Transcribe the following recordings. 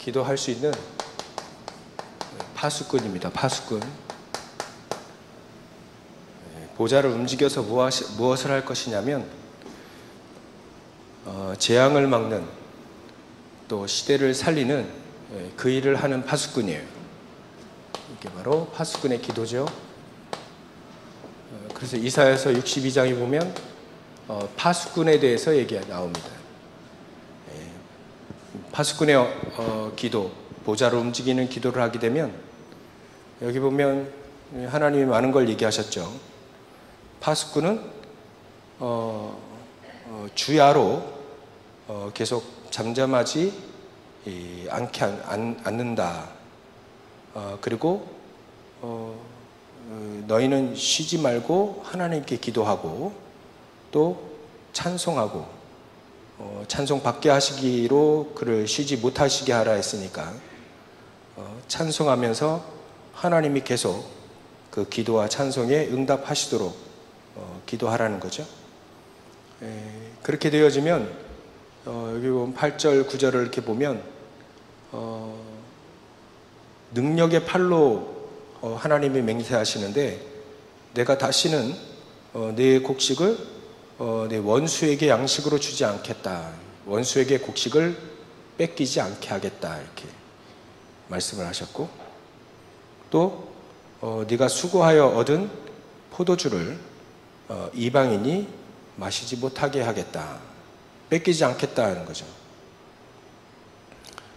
기도할 수 있는 파수꾼입니다. 파수꾼. 보좌를 움직여서 무엇을 할 것이냐면 재앙을 막는, 또 시대를 살리는 그 일을 하는 파수꾼이에요. 이게 바로 파수꾼의 기도죠. 그래서 이사야서 62장에 보면 파수꾼에 대해서 얘기가 나옵니다. 파수꾼의 기도, 보좌를 움직이는 기도를 하게 되면, 여기 보면 하나님이 많은 걸 얘기하셨죠. 파수꾼은 주야로 계속 잠잠하지 않는다. 그리고 너희는 쉬지 말고 하나님께 기도하고 또 찬송하고, 찬송 받게 하시기로 그를 쉬지 못하시게 하라 했으니까 찬송하면서 하나님이 계속 그 기도와 찬송에 응답하시도록 기도하라는 거죠. 그렇게 되어지면 여기 보면 8절 9절을 이렇게 보면 능력의 팔로 하나님이 맹세하시는데, 내가 다시는 내 곡식을 내 원수에게 양식으로 주지 않겠다, 원수에게 곡식을 뺏기지 않게 하겠다, 이렇게 말씀을 하셨고, 또 네가 수고하여 얻은 포도주를 이방인이 마시지 못하게 하겠다, 뺏기지 않겠다 하는 거죠.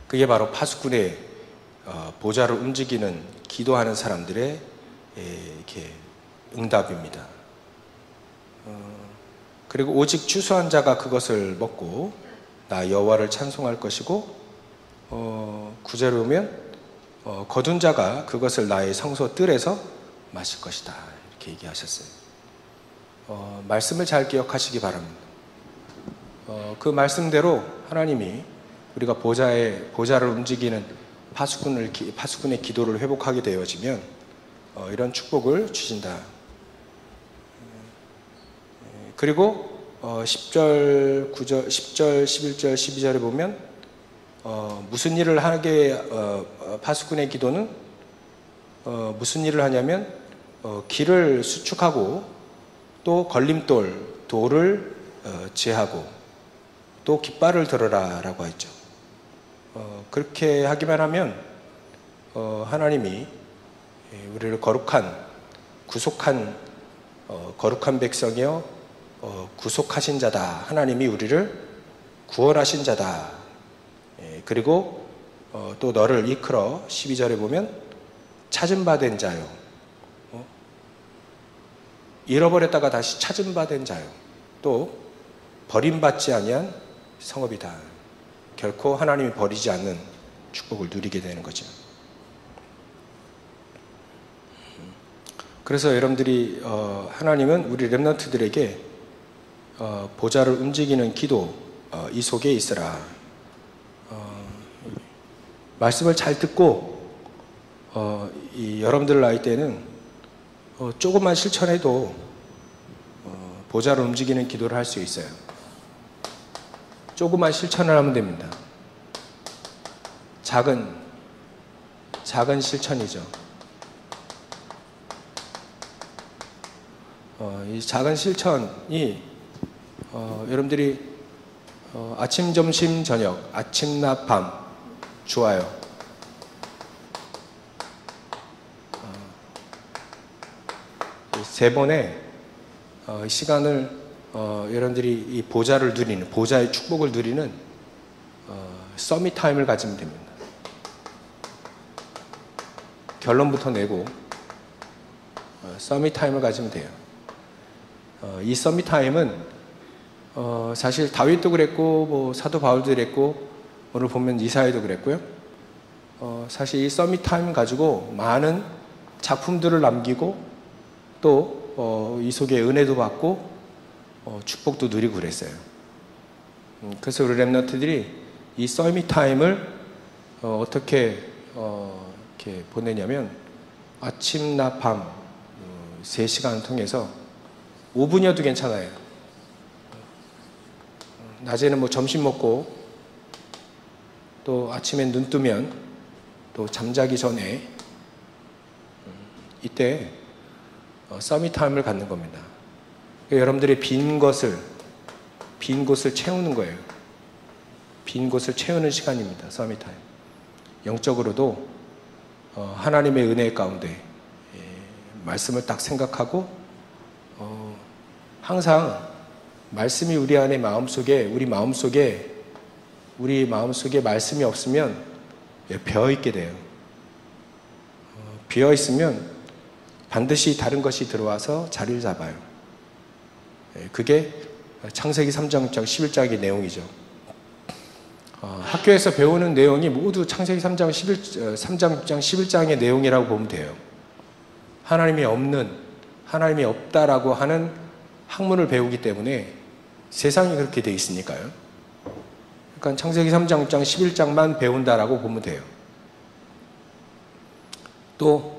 그게 바로 파수꾼의 보좌를 움직이는 기도하는 사람들의 이렇게 응답입니다. 그리고 오직 추수한 자가 그것을 먹고 나 여호와를 찬송할 것이고, 9절에 보면 거둔 자가 그것을 나의 성소 뜰에서 마실 것이다, 이렇게 얘기하셨어요. 말씀을 잘 기억하시기 바랍니다. 그 말씀대로 하나님이 우리가 보좌를 움직이는 파수꾼의 기도를 회복하게 되어지면 이런 축복을 주신다. 그리고 10절, 9절, 10절, 11절, 12절에 보면 무슨 일을 하게, 파수꾼의 기도는 무슨 일을 하냐면 길을 수축하고 또 돌을 제하고 또 깃발을 들어라 라고 했죠. 그렇게 하기만 하면 하나님이 우리를 구속한 백성이요 구속하신 자다, 하나님이 우리를 구원하신 자다, 그리고 또 너를 이끌어 12절에 보면 찾은 바 된 자요, 잃어버렸다가 다시 찾은 바 된 자요, 또 버림받지 아니한 성읍이다. 결코 하나님이 버리지 않는 축복을 누리게 되는 거죠. 그래서 여러분들이 하나님은 우리 렘넌트들에게 보좌를 움직이는 기도, 이 속에 있으라. 말씀을 잘 듣고 여러분들 나이 때는 조금만 실천해도 보좌를 움직이는 기도를 할 수 있어요. 조금만 실천을 하면 됩니다. 작은 실천이죠. 이 작은 실천이 여러분들이 아침, 점심, 저녁, 아침, 낮, 밤 좋아요. 세 번의 시간을 여러분들이 이 보좌의 축복을 누리는 서밋 타임을 가지면 됩니다. 결론부터 내고 서밋 타임을 가지면 돼요. 이 서밋 타임은 사실 다윗도 그랬고 사도 바울도 그랬고 오늘 보면 이사야도 그랬고요. 사실 이 서밋 타임 가지고 많은 작품들을 남기고 또 이 속에 은혜도 받고 축복도 누리고 그랬어요. 그래서 우리 렘넌트들이 이 서밋 타임을 어떻게 이렇게 보내냐면 아침, 낮, 밤 3시간을 통해서 5분이어도 괜찮아요. 낮에는 점심 먹고 또 아침에 눈 뜨면 또 잠자기 전에 이때 서밋타임을 갖는 겁니다. 여러분들이 빈 곳을 채우는 거예요. 빈 곳을 채우는 시간입니다. 서밋타임. 영적으로도 하나님의 은혜 가운데 말씀을 딱 생각하고 항상 말씀이 우리 안에 우리 마음속에 말씀이 없으면 비어있게 돼요. 비어있으면 반드시 다른 것이 들어와서 자리를 잡아요. 그게 창세기 3장, 11장의 내용이죠. 학교에서 배우는 내용이 모두 창세기 3장, 6장, 11장의 내용이라고 보면 돼요. 하나님이 없다라고 하는 학문을 배우기 때문에 세상이 그렇게 돼 있으니까요. 그러니까 창세기 3장, 6장, 11장만 배운다라고 보면 돼요. 또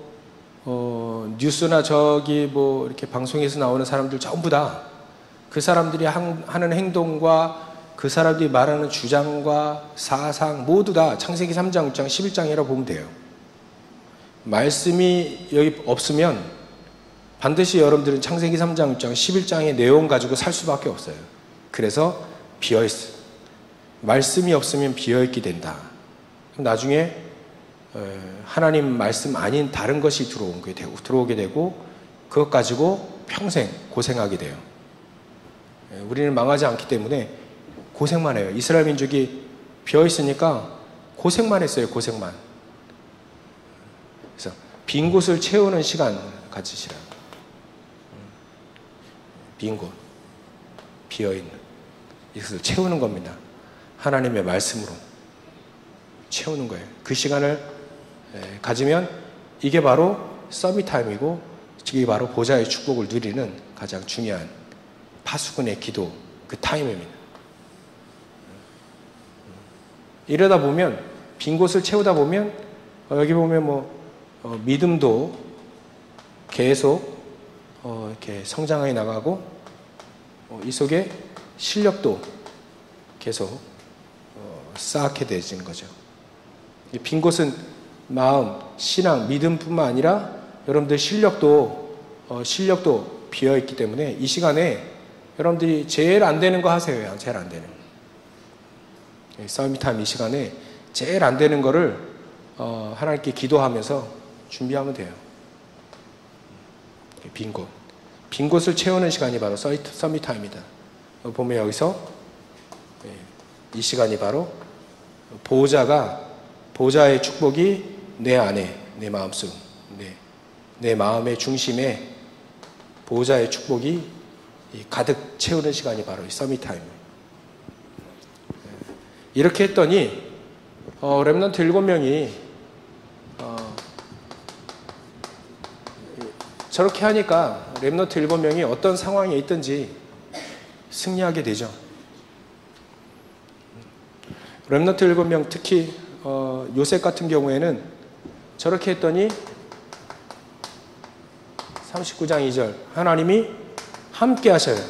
뉴스나 이렇게 방송에서 나오는 사람들 전부 다 그 사람들이 하는 행동과 그 사람들이 말하는 주장과 사상 모두 다 창세기 3장, 6장, 11장이라고 보면 돼요. 말씀이 여기 없으면 반드시 여러분들은 창세기 3장, 6장, 11장의 내용 가지고 살 수밖에 없어요. 그래서 비어있어요. 말씀이 없으면 비어있게 된다. 그럼 나중에 하나님 말씀 아닌 다른 것이 들어오게 되고 그것 가지고 평생 고생하게 돼요. 우리는 망하지 않기 때문에 고생만 해요. 이스라엘 민족이 비어있으니까 고생만 했어요. 고생만. 그래서 빈 곳을 채우는 시간 가지시라. 빈 곳, 비어있는 이것을 채우는 겁니다. 하나님의 말씀으로 채우는 거예요. 그 시간을 가지면 이게 바로 서밋타임이고 이게 바로 보좌의 축복을 누리는 가장 중요한 파수꾼의 기도 그 타임입니다. 이러다 보면 빈 곳을 채우다 보면 여기 보면 믿음도 계속 이렇게 성장해 나가고 이 속에 실력도 계속 쌓게 되는 거죠. 이 빈 곳은 마음, 신앙, 믿음뿐만 아니라 여러분들 실력도 비어 있기 때문에 이 시간에 여러분들이 제일 안 되는 거 하세요. 제일 안 되는 거. 서밋타임 이 시간에 제일 안 되는 거를 하나님께 기도하면서 준비하면 돼요. 빈 곳. 빈 곳을 채우는 시간이 바로 서밋타임이다. 보면 여기서 이 시간이 바로 보호자의 축복이 내 안에, 내 마음속, 내 마음의 중심에 보호자의 축복이 가득 채우는 시간이 바로 이 서밋타임이에요. 이렇게 했더니 렘넌트 7명이 저렇게 하니까 렘넌트 7명이 어떤 상황에 있든지 승리하게 되죠. 렘넌트 7명 특히 요셉 같은 경우에는 저렇게 했더니 39장 2절 하나님이 함께 하셔요.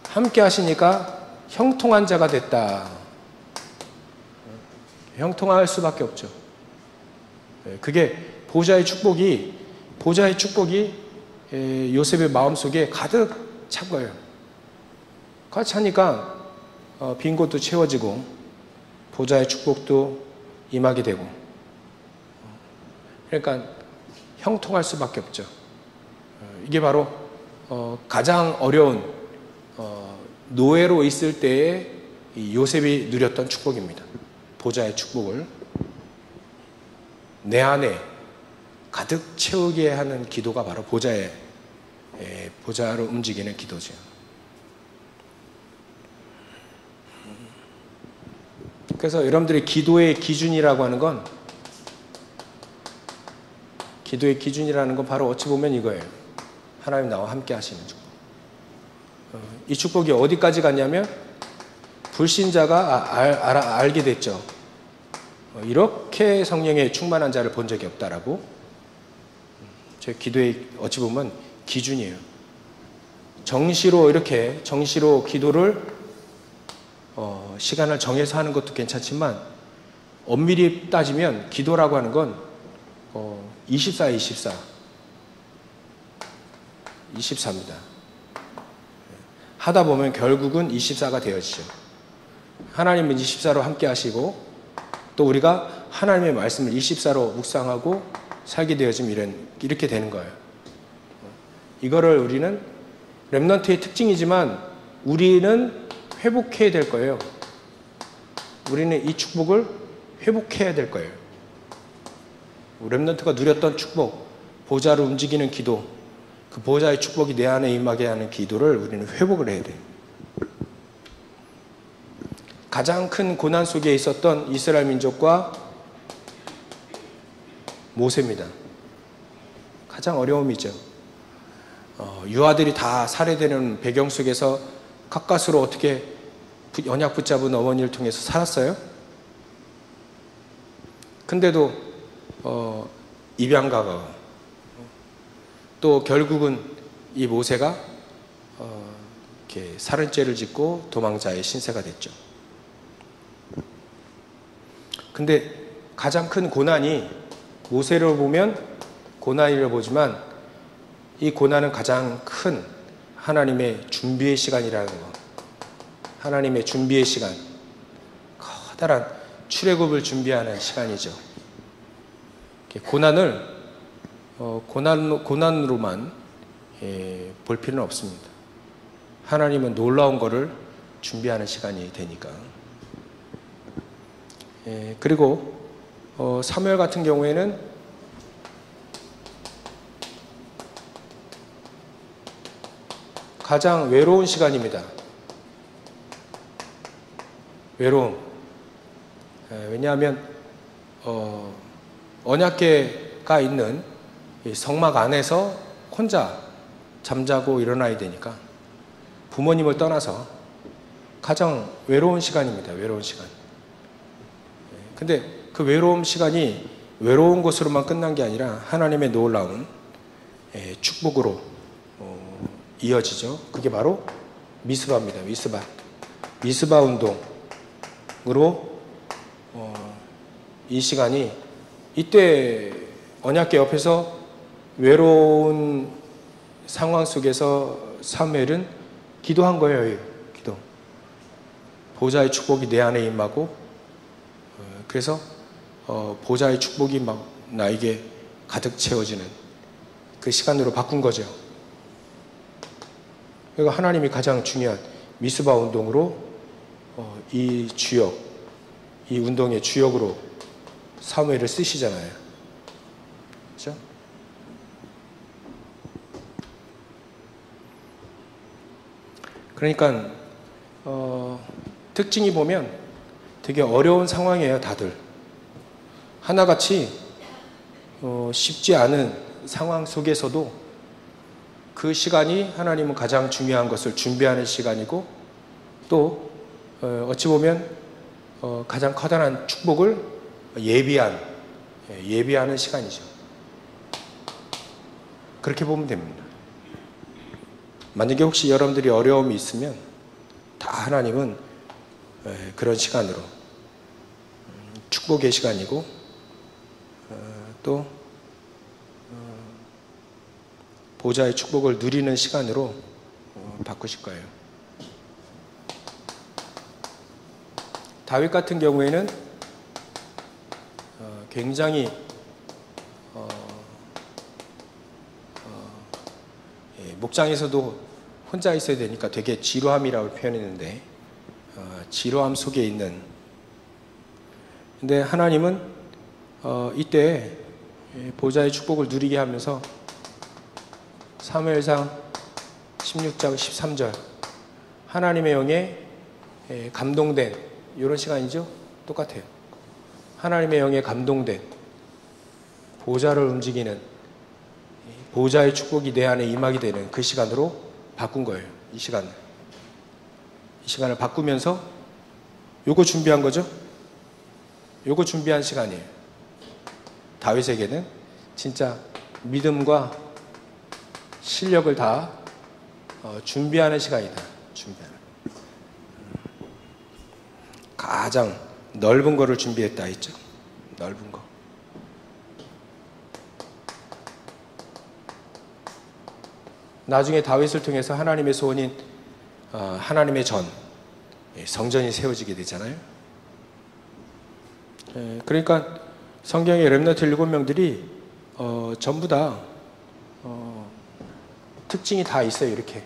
함께 하시니까 형통한 자가 됐다. 형통할 수밖에 없죠. 그게 보호자의 축복이 요셉의 마음속에 가득 찬 거예요. 가득 차니까 빈 곳도 채워지고 보호자의 축복도 임하게 되고 그러니까 형통할 수밖에 없죠. 이게 바로 가장 어려운 노예로 있을 때에 요셉이 누렸던 축복입니다. 보호자의 축복을 내 안에 가득 채우게 하는 기도가 바로 보좌로 움직이는 기도죠. 그래서 여러분들이 기도의 기준이라고 하는 건 바로 어찌 보면 이거예요. 하나님 나와 함께 하시는 축복. 이 축복이 어디까지 갔냐면 불신자가 알게 됐죠. 이렇게 성령에 충만한 자를 본 적이 없다라고. 제 기도의 어찌 보면 기준이에요. 정시로 기도를 시간을 정해서 하는 것도 괜찮지만 엄밀히 따지면 기도라고 하는 건 24에 24. 24입니다. 하다 보면 결국은 24가 되어지죠. 하나님은 24로 함께 하시고 또 우리가 하나님의 말씀을 24로 묵상하고 살게 되어지면 이렇게 되는 거예요. 이거를 우리는 렘넌트의 특징이지만 우리는 회복해야 될 거예요. 우리는 이 축복을 회복해야 될 거예요. 렘넌트가 누렸던 축복, 보좌를 움직이는 기도, 그 보좌의 축복이 내 안에 임하게 하는 기도를 우리는 회복을 해야 돼요. 가장 큰 고난 속에 있었던 이스라엘 민족과 모세입니다. 가장 어려움이죠. 유아들이 다 살해되는 배경 속에서 가까스로 어떻게 언약 붙잡은 어머니를 통해서 살았어요? 근데도 입양가가 또 결국은 이 모세가 이렇게 살인죄를 짓고 도망자의 신세가 됐죠. 근데 가장 큰 고난이 모세를 보면 고난이라고 보지만 이 고난은 가장 큰 하나님의 준비의 시간이라는 거. 하나님의 준비의 시간. 커다란 출애굽을 준비하는 시간이죠. 고난을 고난으로만 볼 필요는 없습니다. 하나님은 놀라운 거를 준비하는 시간이 되니까. 그리고 사무엘 같은 경우에는 가장 외로운 시간입니다. 외로움. 왜냐하면 언약궤가 있는 성막 안에서 혼자 잠자고 일어나야 되니까 부모님을 떠나서 가장 외로운 시간입니다. 외로운 시간. 근데 그 외로운 시간이 외로운 것으로만 끝난 게 아니라 하나님의 놀라운 축복으로 이어지죠. 그게 바로 미스바입니다. 미스바 운동으로 이 시간이 이때 언약궤 옆에서 외로운 상황 속에서 사무엘은 기도한 거예요. 기도. 보좌의 축복이 내 안에 임하고 그래서 보좌의 축복이 막 나에게 가득 채워지는 그 시간으로 바꾼 거죠. 그러니까 하나님이 가장 중요한 미스바 운동으로 이 주역, 이 운동의 주역으로 사무엘을 쓰시잖아요. 그렇죠? 그러니까 특징이 보면 되게 어려운 상황이에요. 다들 하나같이 쉽지 않은 상황 속에서도 그 시간이 하나님은 가장 중요한 것을 준비하는 시간이고 또 어찌 보면 가장 커다란 축복을 예비하는 시간이죠. 그렇게 보면 됩니다. 만약에 혹시 여러분들이 어려움이 있으면 다 하나님은 그런 시간으로 축복의 시간이고 또 보좌의 축복을 누리는 시간으로 바꾸실 거예요. 다윗 같은 경우에는 굉장히 목장에서도 혼자 있어야 되니까 되게 지루함이라고 표현했는데 지루함 속에 있는 근데 하나님은 이때 보좌의 축복을 누리게 하면서 사무엘상 16장 13절 하나님의 영에 감동된 이런 시간이죠. 똑같아요. 하나님의 영에 감동된 보좌를 움직이는 보좌의 축복이 내 안에 임하게 되는 그 시간으로 바꾼 거예요. 이 시간을 바꾸면서 요거 준비한 거죠. 요거 준비한 시간이에요. 다윗에게는 진짜 믿음과 실력을 다 준비하는 시간이다. 가장 넓은 거를 준비했다 했죠. 넓은 거. 나중에 다윗을 통해서 하나님의 소원인 하나님의 전, 성전이 세워지게 되잖아요. 그러니까 성경의 렘넌트 7명들이 전부 다 특징이 다 있어요. 이렇게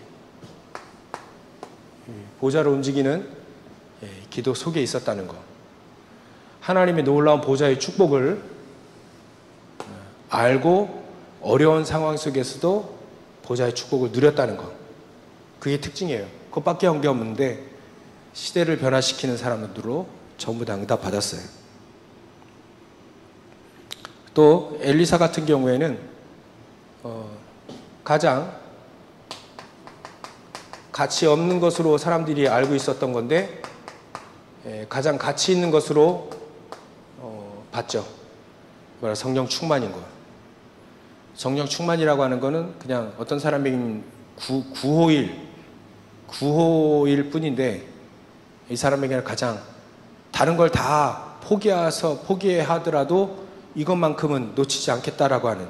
보좌를 움직이는 기도 속에 있었다는 거, 하나님의 놀라운 보좌의 축복을 알고 어려운 상황 속에서도 보좌의 축복을 누렸다는 거, 그게 특징이에요. 그것밖에 한 게 없는데 시대를 변화시키는 사람들로 전부 다 응답받았어요. 또 엘리사 같은 경우에는 가장 가치 없는 것으로 사람들이 알고 있었던 건데 가장 가치 있는 것으로 봤죠. 성령 충만인 거. 성령 충만이라고 하는 거는 그냥 어떤 사람에게는 구호일 뿐인데, 이 사람에게는 가장 다른 걸 다 포기하더라도 이것만큼은 놓치지 않겠다라고 하는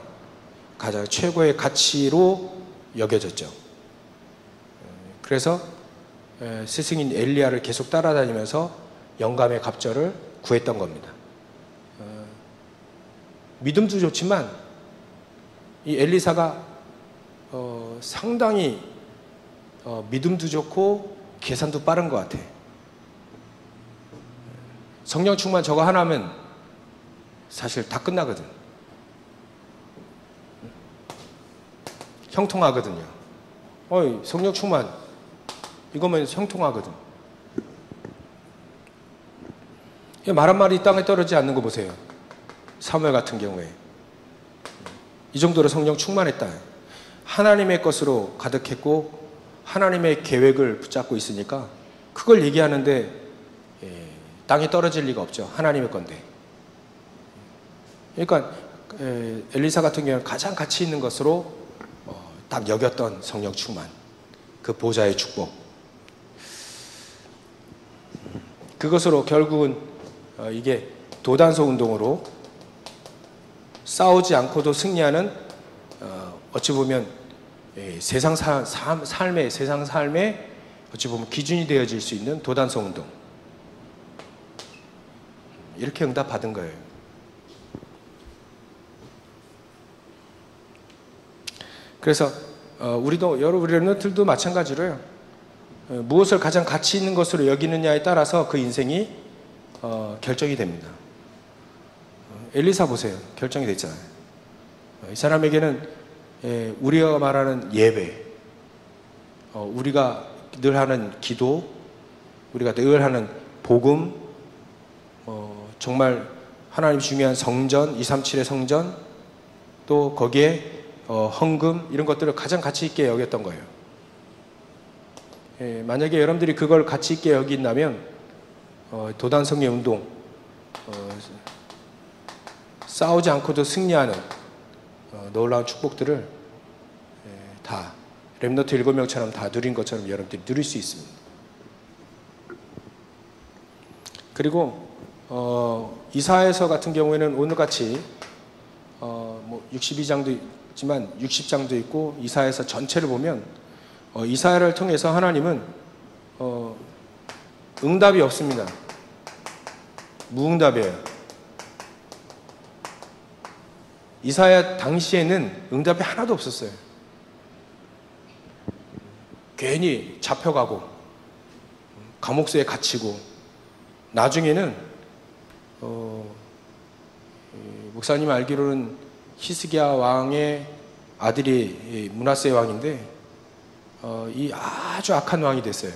가장 최고의 가치로 여겨졌죠. 그래서 스승인 엘리야를 계속 따라다니면서 영감의 갑절을 구했던 겁니다. 믿음도 좋지만 이 엘리사가 상당히 믿음도 좋고 계산도 빠른 것 같아. 성령 충만 저거 하나면 사실 다 끝나거든. 형통하거든요. 성령 충만 이거면 형통하거든. 말 한마디 땅에 떨어지지 않는 거 보세요. 사무엘 같은 경우에 이 정도로 성령 충만했다. 하나님의 것으로 가득했고 하나님의 계획을 붙잡고 있으니까 그걸 얘기하는데 땅에 떨어질 리가 없죠. 하나님의 건데. 그러니까 엘리사 같은 경우는 가장 가치 있는 것으로 딱 여겼던 성령 충만, 그 보좌의 축복, 그것으로 결국은 이게 도단소 운동으로 싸우지 않고도 승리하는 어찌 보면 세상 삶의 어찌 보면 기준이 되어질 수 있는 도단소 운동, 이렇게 응답받은 거예요. 그래서 우리도 여러분 렘넌트들도 마찬가지로요. 무엇을 가장 가치 있는 것으로 여기느냐에 따라서 그 인생이 결정이 됩니다. 엘리사 보세요. 결정이 됐잖아요. 이 사람에게는 우리가 말하는 예배, 우리가 늘 하는 기도, 우리가 늘 하는 복음, 정말 하나님 중요한 성전, 237의 성전, 또 거기에 헌금, 이런 것들을 가장 가치 있게 여겼던 거예요. 만약에 여러분들이 그걸 가치 있게 여긴다면 도단성의 운동, 싸우지 않고도 승리하는 놀라운 축복들을 다 렘넌트 7명처럼 다 누린 것처럼 여러분들이 누릴 수 있습니다. 그리고 이사야서 같은 경우에는 오늘같이 62장도 있지만 60장도 있고 이사야서 전체를 보면 이사야를 통해서 하나님은 응답이 없습니다. 무응답이에요. 이사야 당시에는 응답이 하나도 없었어요. 괜히 잡혀가고 감옥소에 갇히고, 나중에는 목사님 알기로는 히스기야 왕의 아들이 므낫세 왕인데 이 아주 악한 왕이 됐어요.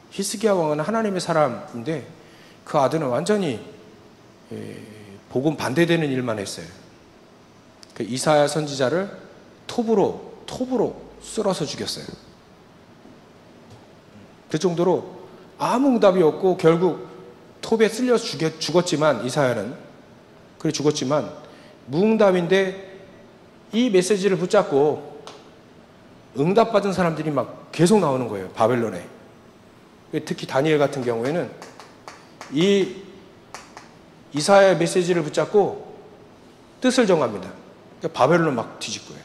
히스기야 왕은 하나님의 사람인데 그 아들은 완전히 복음 반대되는 일만 했어요. 그 이사야 선지자를 톱으로 쓸어서 죽였어요. 그 정도로 아무 응답이 없고 결국 톱에 쓸려서 죽었지만, 이사야는 그래 죽었지만 무응답인데 이 메시지를 붙잡고 응답받은 사람들이 막 계속 나오는 거예요. 바벨론에. 특히 다니엘 같은 경우에는 이 이사야의 메시지를 붙잡고 뜻을 정합니다. 그러니까 바벨론을 막 뒤질 거예요.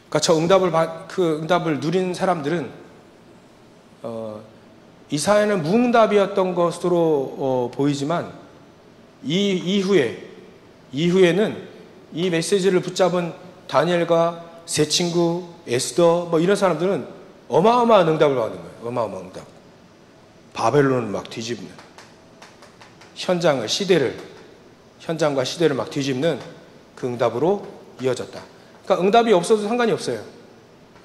그러니까 그 응답을 누린 사람들은 이사야는 무응답이었던 것으로 보이지만 이후에는 이 메시지를 붙잡은 다니엘과 세 친구, 에스더 뭐 이런 사람들은 어마어마한 응답을 받는 거예요. 어마어마한 응답. 바벨론을 막 뒤집는 현장과 시대를 막 뒤집는 그 응답으로 이어졌다. 그러니까 응답이 없어도 상관이 없어요.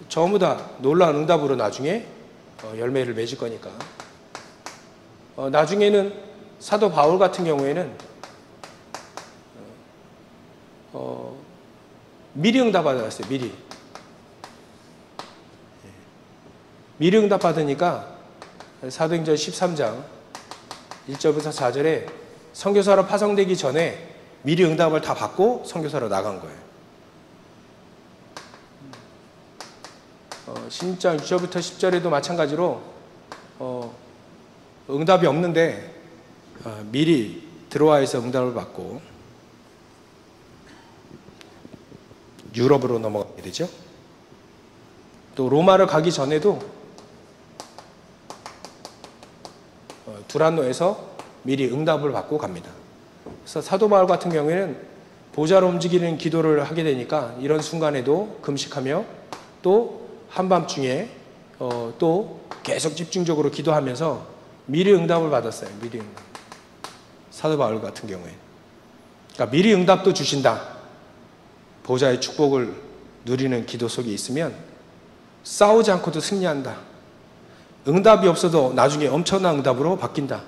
전부 다 놀라운 응답으로 나중에 열매를 맺을 거니까. 나중에는 사도 바울 같은 경우에는 미리 응답 받았어요. 미리 응답 받으니까 사도행전 13장 1절부터 4절에 선교사로 파송되기 전에 미리 응답을 다 받고 선교사로 나간 거예요. 신장 6절부터 10절에도 마찬가지로 응답이 없는데 미리 들어와서 응답을 받고 유럽으로 넘어가게 되죠. 또 로마를 가기 전에도 두란노에서 미리 응답을 받고 갑니다. 그래서 사도 바울 같은 경우에는 보좌로 움직이는 기도를 하게 되니까 이런 순간에도 금식하며 또 한밤중에 또 계속 집중적으로 기도하면서 미리 응답을 받았어요. 미리 응답. 사도 바울 같은 경우에. 그러니까 미리 응답도 주신다. 보좌의 축복을 누리는 기도 속에 있으면 싸우지 않고도 승리한다. 응답이 없어도 나중에 엄청난 응답으로 바뀐다.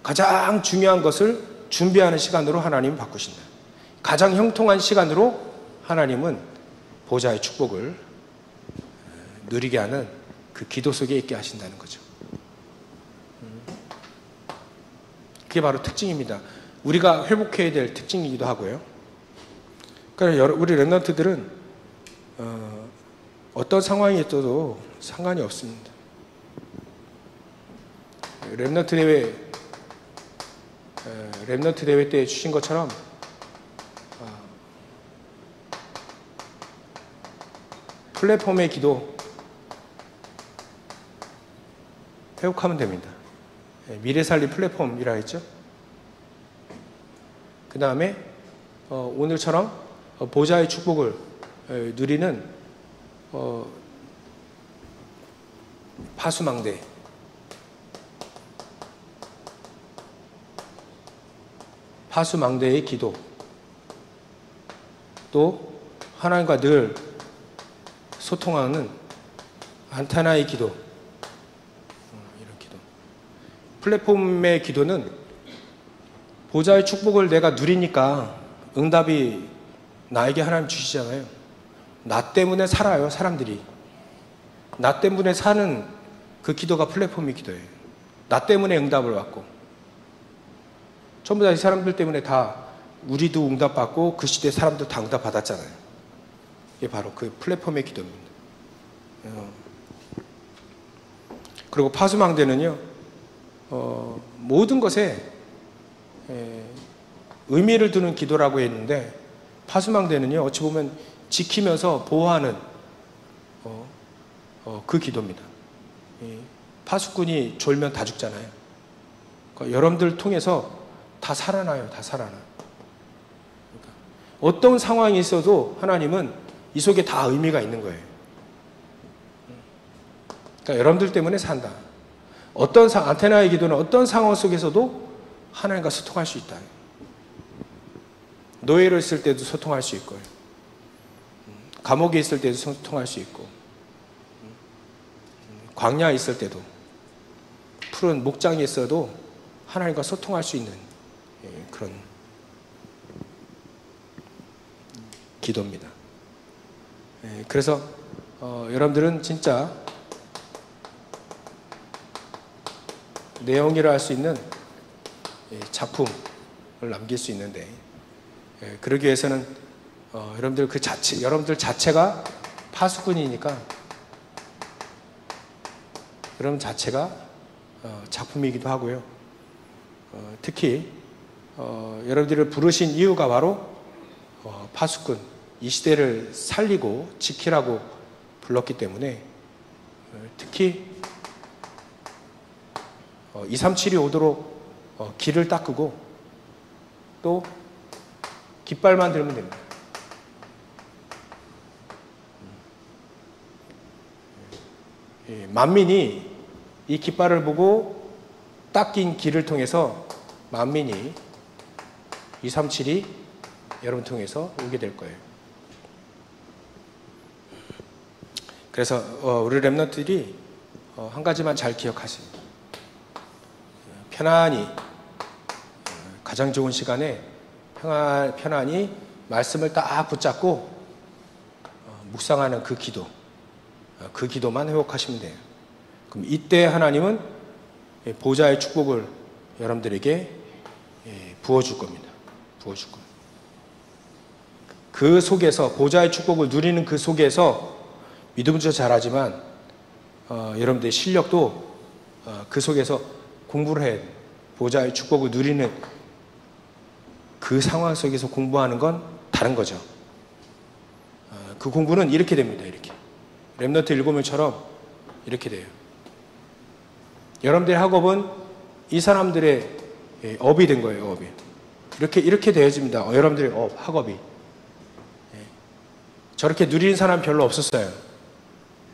가장 중요한 것을 준비하는 시간으로 하나님은 바꾸신다. 가장 형통한 시간으로 하나님은 보좌의 축복을 누리게 하는 그 기도 속에 있게 하신다는 거죠. 그게 바로 특징입니다. 우리가 회복해야 될 특징이기도 하고요. 그러니까 우리 렘넌트들은 어떤 상황이 있어도 상관이 없습니다. 렘넌트 대회 때 주신 것처럼 플랫폼의 기도 회복하면 됩니다. 미래살리 플랫폼이라 했죠. 그 다음에 오늘처럼 보좌의 축복을 누리는 파수망대의 기도, 또 하나님과 늘 소통하는 안테나의 기도, 이런 기도. 플랫폼의 기도는 보좌의 축복을 내가 누리니까 응답이 나에게 하나님 주시잖아요. 나 때문에 살아요, 사람들이. 나 때문에 사는 그 기도가 플랫폼의 기도예요. 나 때문에 응답을 받고. 전부 다 이 사람들 때문에 다 우리도 응답받고 그 시대 사람도 다 응답받았잖아요. 이게 바로 그 플랫폼의 기도입니다. 그리고 파수망대는요, 모든 것에 의미를 두는 기도라고 했는데, 파수망대는요, 어찌 보면 지키면서 보호하는 그 기도입니다. 파수꾼이 졸면 다 죽잖아요. 그러니까 여러분들 통해서 다 살아나요. 다 살아나. 그러니까 어떤 상황이 있어도 하나님은 이 속에 다 의미가 있는 거예요. 그러니까 여러분들 때문에 산다. 안테나의 기도는 어떤 상황 속에서도 하나님과 소통할 수 있다. 노예로 있을 때도 소통할 수 있고요. 감옥에 있을 때도 소통할 수 있고, 광야에 있을 때도, 푸른 목장에 있어도 하나님과 소통할 수 있는 그런 기도입니다. 그래서 여러분들은 진짜 내용이라 할 수 있는 작품을 남길 수 있는데, 그러기 위해서는 여러분들 자체가 파수꾼이니까 그런 자체가 작품이기도 하고요. 특히 여러분들을 부르신 이유가 바로 파수꾼, 이 시대를 살리고 지키라고 불렀기 때문에 특히 237이 오도록 길을 닦고 또 깃발만 들면 됩니다. 만민이 이 깃발을 보고 닦인 길을 통해서 만민이 237이 여러분 통해서 오게 될 거예요. 그래서 우리 렘넌트들이 한 가지만 잘 기억하세요. 편안히 가장 좋은 시간에 편안히 말씀을 딱 붙잡고 묵상하는 그 기도만 회복하시면 돼요. 그럼 이때 하나님은 보좌의 축복을 여러분들에게 부어줄 겁니다. 부어줄 겁니다. 그 속에서 보좌의 축복을 누리는 그 속에서 믿음도 잘하지만 여러분들의 실력도 그 속에서 공부를 해야 돼요. 보좌의 축복을 누리는 그 상황 속에서 공부하는 건 다른 거죠. 그 공부는 이렇게 됩니다. 이렇게 렘넌트 7명처럼 이렇게 돼요. 여러분들의 학업은 이 사람들의 업이 된 거예요. 업이 이렇게 되어집니다. 여러분들의 학업이 저렇게 누리는 사람 별로 없었어요.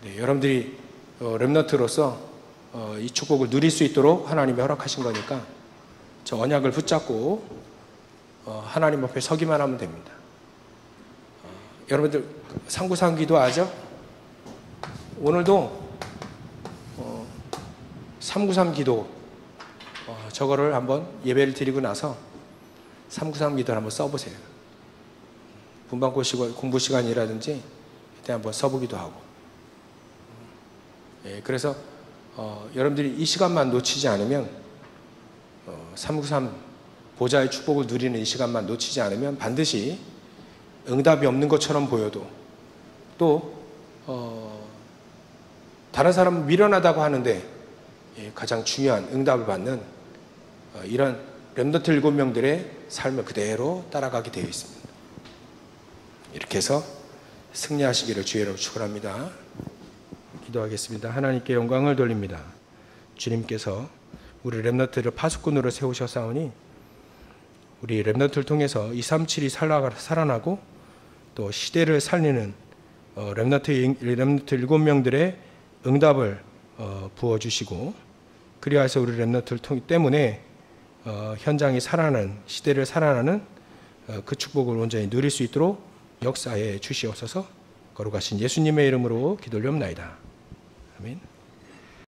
네, 여러분들이 렘넌트로서 이 축복을 누릴 수 있도록 하나님이 허락하신 거니까 저 언약을 붙잡고 하나님 앞에 서기만 하면 됩니다. 여러분들 상구상기도 아죠? 오늘도 393 기도 저거를 한번 예배를 드리고 나서 393 기도를 한번 써보세요. 분방고 공부 시간이라든지 그때 한번 써보기도 하고. 그래서 여러분들이 이 시간만 놓치지 않으면 393 보좌의 축복을 누리는 이 시간만 놓치지 않으면 반드시 응답이 없는 것처럼 보여도 또 다른 사람은 미련하다고 하는데 가장 중요한 응답을 받는 이런 렘넌트 7명들의 삶을 그대로 따라가게 되어 있습니다. 이렇게 해서 승리하시기를 주의로 축원합니다. 기도하겠습니다. 하나님께 영광을 돌립니다. 주님께서 우리 렘넌트를 파수꾼으로 세우셨사오니 우리 렘넌트를 통해서 237이 살아나고 또 시대를 살리는 렘넌트 7명들의 응답을 부어주시고 그리하여서 우리 렘넌트를 때문에 현장이 살아나는 시대를 살아나는 그 축복을 온전히 누릴 수 있도록 역사해 주시옵소서. 거룩하신 예수님의 이름으로 기도를 옵나이다. 아멘.